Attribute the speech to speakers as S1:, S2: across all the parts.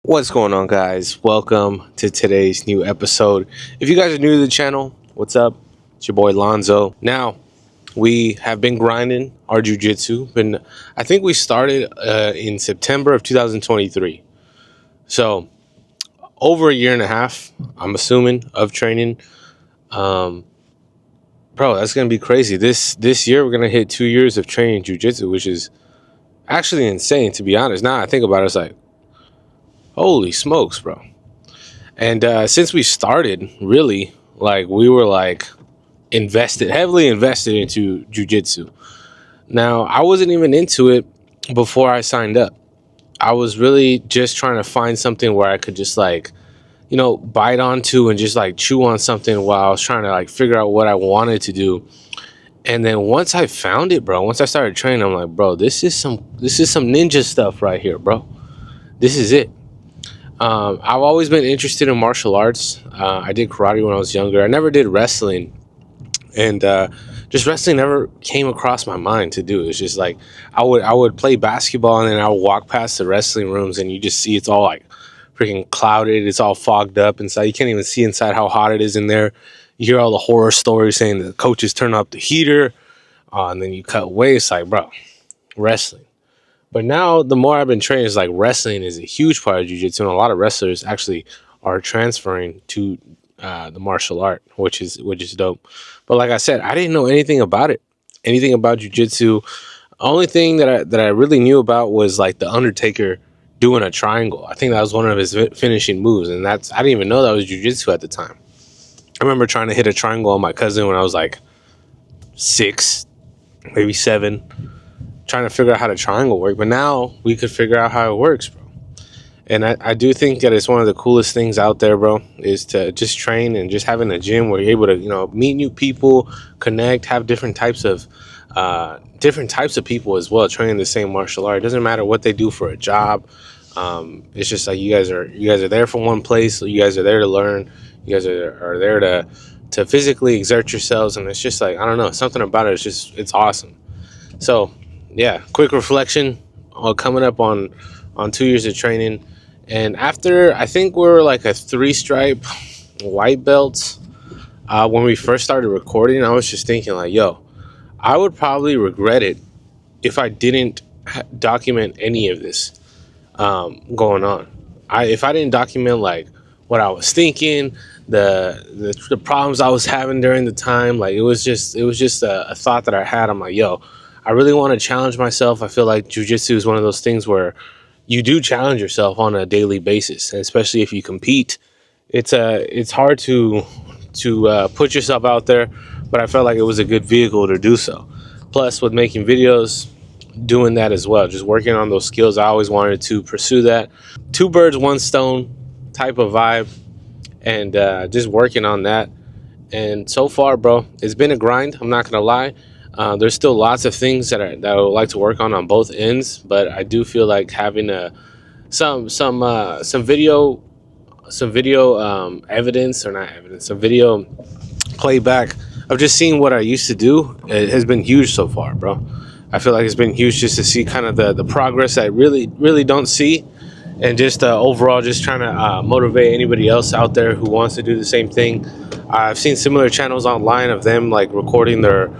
S1: What's going on, guys? Welcome to today's new episode. If you guys are new to the channel, what's up? It's your boy Lonzo. Now, we have been grinding our jiu-jitsu. I think we started in September of 2023. So, over a year and a half, I'm assuming, of training. Bro, that's going to be crazy. This year, we're going to hit 2 years of training jiu-jitsu, which is actually insane, to be honest. Now I think about it, it's like, holy smokes, bro. And since we started, really, we were heavily invested into jiu-jitsu. Now, I wasn't even into it before I signed up. I was really just trying to find something where I could just bite onto and just chew on something while I was trying to figure out what I wanted to do. And then once I found it, bro, once I started training, I'm like, bro, this is some ninja stuff right here, bro. This is it. I've always been interested in martial arts. I did karate when I was younger. I never did wrestling, and just wrestling never came across my mind to do. It's just like I would play basketball, and then I would walk past the wrestling rooms, and you just see it's all freaking clouded. It's all fogged up inside. You can't even see inside how hot it is in there. You hear all the horror stories saying the coaches turn up the heater, and then you cut away. It's like, bro, wrestling. But now, the more I've been training, it's like wrestling is a huge part of jiu-jitsu, and a lot of wrestlers actually are transferring to the martial art, which is dope. But like I said, I didn't know anything about it, anything about jiu-jitsu. Only thing that I really knew about was the Undertaker doing a triangle. I think that was one of his finishing moves, and I didn't even know that was jiu-jitsu at the time. I remember trying to hit a triangle on my cousin when I was 6, maybe 7. Trying to figure out how the triangle work, but now we could figure out how it works, bro. And I do think that it's one of the coolest things out there, bro, is to just train and just having a gym where you're able to meet new people, connect, have different types of people as well training the same martial art. It doesn't matter what they do for a job. It's just you guys are there for one place, so you guys are there to learn, you guys are there to physically exert yourselves, and it's just I don't know, something about it, it's awesome. So yeah, quick reflection coming up on 2 years of training. And after, I think we were a 3-stripe white belt. When we first started recording, I was just thinking yo, I would probably regret it if I didn't document any of this going on. If I didn't document what I was thinking, the problems I was having during the time, it was just a thought that I had. I'm yo, I really want to challenge myself. I feel like jiu-jitsu is one of those things where you do challenge yourself on a daily basis, and especially if you compete, it's hard to put yourself out there. But I felt like it was a good vehicle to do so. Plus, with making videos, doing that as well, just working on those skills. I always wanted to pursue that 2 birds, 1 stone type of vibe, and just working on that. And so far, bro, it's been a grind. I'm not gonna lie. There's still lots of things that I would like to work on both ends, but I do feel like having some video evidence, or not evidence, some video playback of just seeing what I used to do. It has been huge so far, bro. I feel like it's been huge just to see kind of the progress I really don't see, and just overall just trying to motivate anybody else out there who wants to do the same thing. I've seen similar channels online of them recording their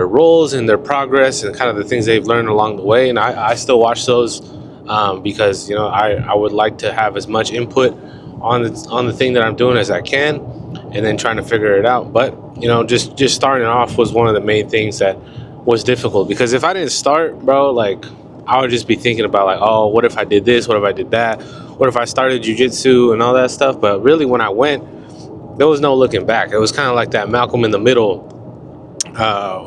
S1: roles and their progress and kind of the things they've learned along the way, and I still watch those because I would like to have as much input on the thing that I'm doing as I can, and then trying to figure it out. But just starting off was one of the main things that was difficult, because if I didn't start, bro, I would just be thinking about oh, what if I did this, what if I did that, what if I started jiu-jitsu and all that stuff. But really, when I went, there was no looking back. It was kind of like that Malcolm in the Middle,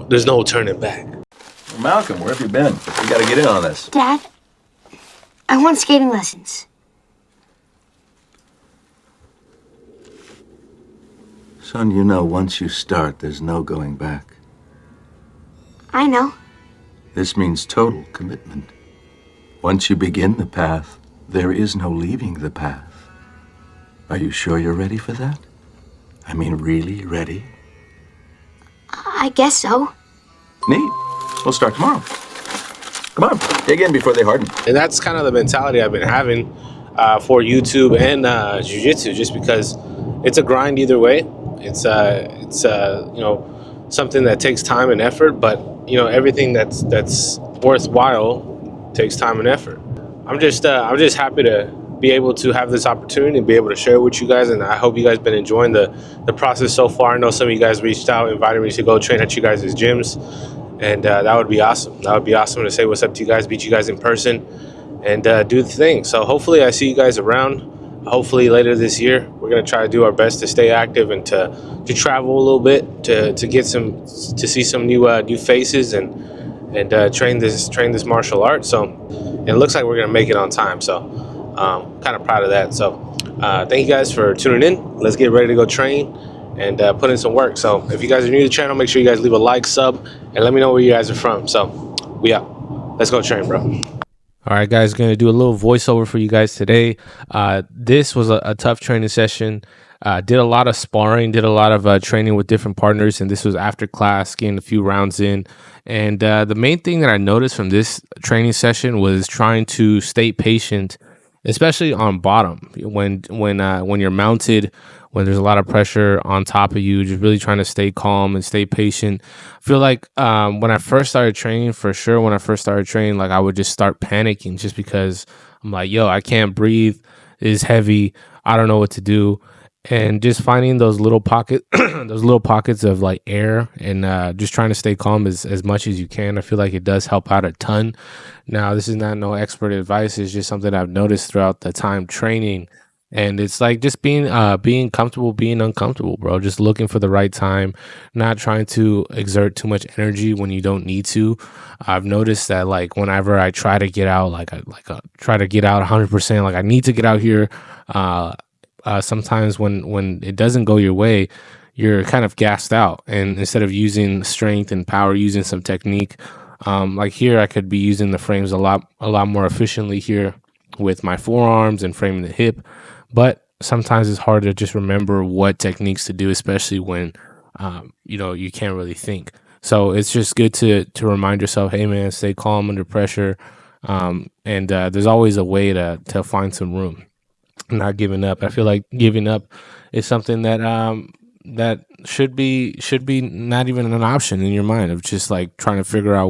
S1: there's no turning back.
S2: Well, Malcolm, where have you been? You got to get in on this.
S3: Dad, I want skating lessons.
S2: Son, once you start, there's no going back.
S3: I know.
S2: This means total commitment. Once you begin the path, there is no leaving the path. Are you sure you're ready for that? I mean, really ready?
S3: I guess so.
S2: Neat. We'll start tomorrow. Come on, dig in before they harden.
S1: And that's kind of the mentality I've been having for YouTube and jiu-jitsu, just because it's a grind either way. It's something that takes time and effort, but everything that's worthwhile takes time and effort. I'm just happy to be able to have this opportunity and be able to share it with you guys, and I hope you guys been enjoying the process so far. I know some of you guys reached out, invited me to go train at you guys' gyms, and that would be awesome. That would be awesome to say what's up to you guys, meet you guys in person, and do the thing. So hopefully I see you guys around. Hopefully later this year we're gonna try to do our best to stay active and to travel a little bit, to get to see some new faces and train this martial art. So it looks like we're gonna make it on time. So kind of proud of that. So thank you guys for tuning in. Let's get ready to go train and put in some work. So if you guys are new to the channel, make sure you guys leave a like, sub, and let me know where you guys are from. So we out. Let's go train, bro. All right, guys, going to do a little voiceover for you guys today. This was a tough training session. Did a lot of sparring, did a lot of training with different partners, and this was after class, getting a few rounds in. And the main thing that I noticed from this training session was trying to stay patient, especially on bottom when you're mounted, when there's a lot of pressure on top of you, just really trying to stay calm and stay patient. I feel like when I first started training, like I would just start panicking just because I'm like, yo, I can't breathe. It's heavy. I don't know what to do. And just finding those little pockets of like air and just trying to stay calm as much as you can. I feel like it does help out a ton. Now, this is not no expert advice. It's just something I've noticed throughout the time training. And it's like just being comfortable, being uncomfortable, bro. Just looking for the right time, not trying to exert too much energy when you don't need to. I've noticed that like whenever I try to get out, try to get out 100%, like I need to get out here. Sometimes when it doesn't go your way, you're kind of gassed out. And instead of using strength and power, using some technique, like here, I could be using the frames a lot more efficiently here with my forearms and framing the hip. But sometimes it's hard to just remember what techniques to do, especially when, you can't really think. So it's just good to remind yourself, hey, man, stay calm under pressure. And there's always a way to find some room. Not giving up. I feel like giving up is something that should be not even an option in your mind, of just like trying to figure out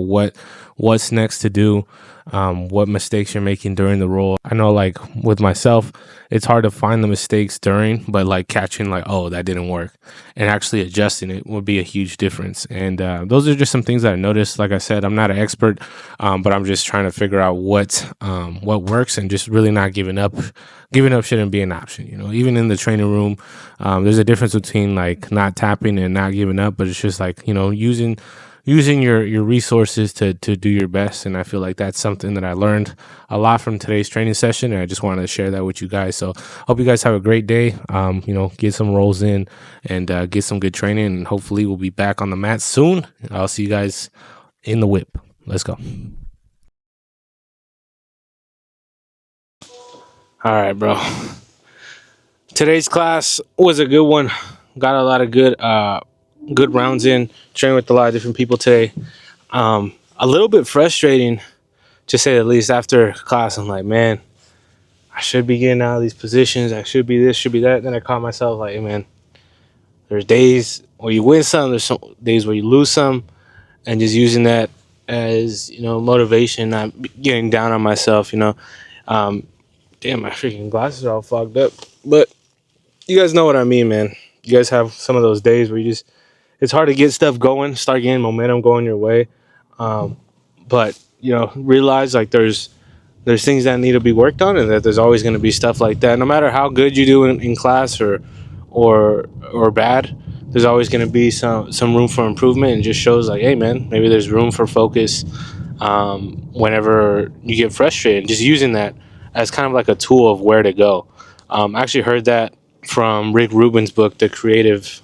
S1: what's next to do, what mistakes you're making during the roll. I know like with myself, it's hard to find the mistakes during, but like catching like, oh, that didn't work, and actually adjusting it would be a huge difference. And those are just some things that I noticed. Like I said, I'm not an expert, but I'm just trying to figure out what works, and just really not giving up. Giving up shouldn't be an option, even in the training room. There's a difference between like not tapping and not giving up, but it's just like, using your resources to do your best. And I feel like that's something that I learned a lot from today's training session, and I just wanted to share that with you guys. So hope you guys have a great day. Get some rolls in and get some good training, and hopefully we'll be back on the mat soon. I'll see you guys in the whip. Let's go. All right, bro. Today's class was a good one. Got a lot of good rounds in. Trained with a lot of different people today. A little bit frustrating, to say the least. After class, I'm like, man, I should be getting out of these positions. I should be this, should be that. Then I caught myself like, hey, man, there's days where you win some. There's some days where you lose some, and just using that as motivation. Not getting down on myself. Damn, my freaking glasses are all fogged up. But you guys know what I mean, man. You guys have some of those days where it's hard to get stuff going, start getting momentum going your way. But, realize like there's things that need to be worked on, and that there's always going to be stuff like that. No matter how good you do in class or bad, there's always going to be some room for improvement, and just shows like, hey, man, maybe there's room for focus whenever you get frustrated. Just using that as kind of like a tool of where to go. I actually heard that from Rick Rubin's book, The Creative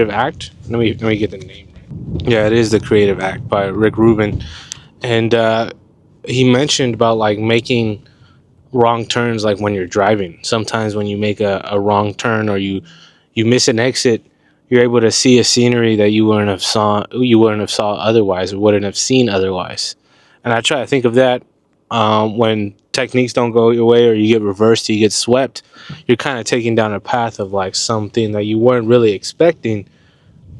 S1: Act? Let me get the name right. Yeah, it is The Creative Act by Rick Rubin. And he mentioned about like making wrong turns, like when you're driving. Sometimes when you make a wrong turn, or you miss an exit, you're able to see a scenery that you wouldn't have saw otherwise, or wouldn't have seen otherwise. And I try to think of that when techniques don't go your way, or you get reversed, you get swept, you're kind of taking down a path of like something that you weren't really expecting,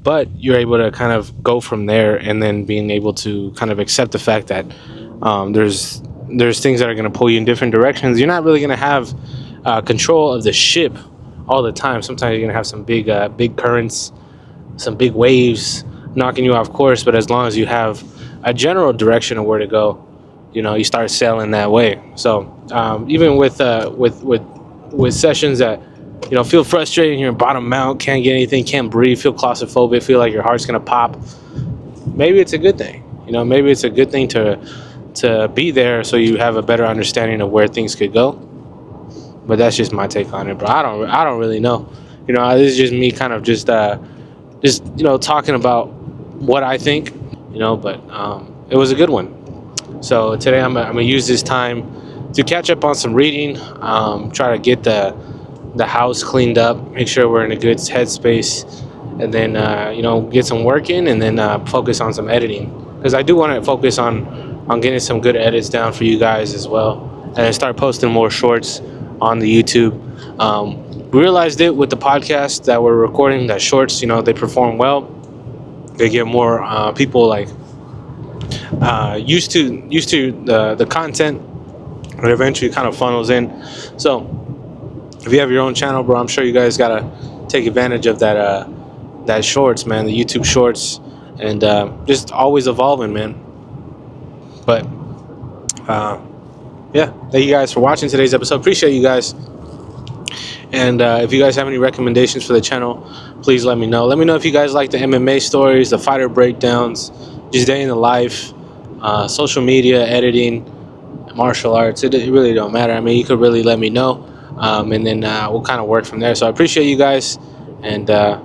S1: but you're able to kind of go from there, and then being able to kind of accept the fact that there's things that are going to pull you in different directions. You're not really going to have control of the ship all the time. Sometimes you're going to have some big currents, some big waves knocking you off course, but as long as you have a general direction of where to go, you start sailing that way. So even with sessions that feel frustrating, you're bottom out, can't get anything, can't breathe, feel claustrophobic, feel like your heart's gonna pop, maybe it's a good thing. Maybe it's a good thing to be there, so you have a better understanding of where things could go. But that's just my take on it, bro. I don't really know. This is just me kind of just talking about what I think. But it was a good one. So today I'm gonna use this time to catch up on some reading, try to get the house cleaned up, make sure we're in a good headspace, and then get some work in, and then focus on some editing, because I do want to focus on getting some good edits down for you guys as well, and start posting more shorts on the YouTube. We realized it with the podcast that we're recording, that shorts, they perform well. They get more people like used to the content, and eventually kind of funnels in. So if you have your own channel, bro, I'm sure you guys gotta take advantage of that shorts, man, the YouTube shorts, and just always evolving, man. But yeah, thank you guys for watching today's episode. Appreciate you guys. And if you guys have any recommendations for the channel, please let me know. Let me know if you guys like the MMA stories, the fighter breakdowns, just day in the life, social media, editing, martial arts. It really don't matter. I mean, you could really let me know, and then we'll kind of work from there. So I appreciate you guys, and I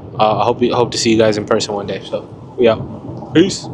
S1: hope to see you guys in person one day. So we out. Peace.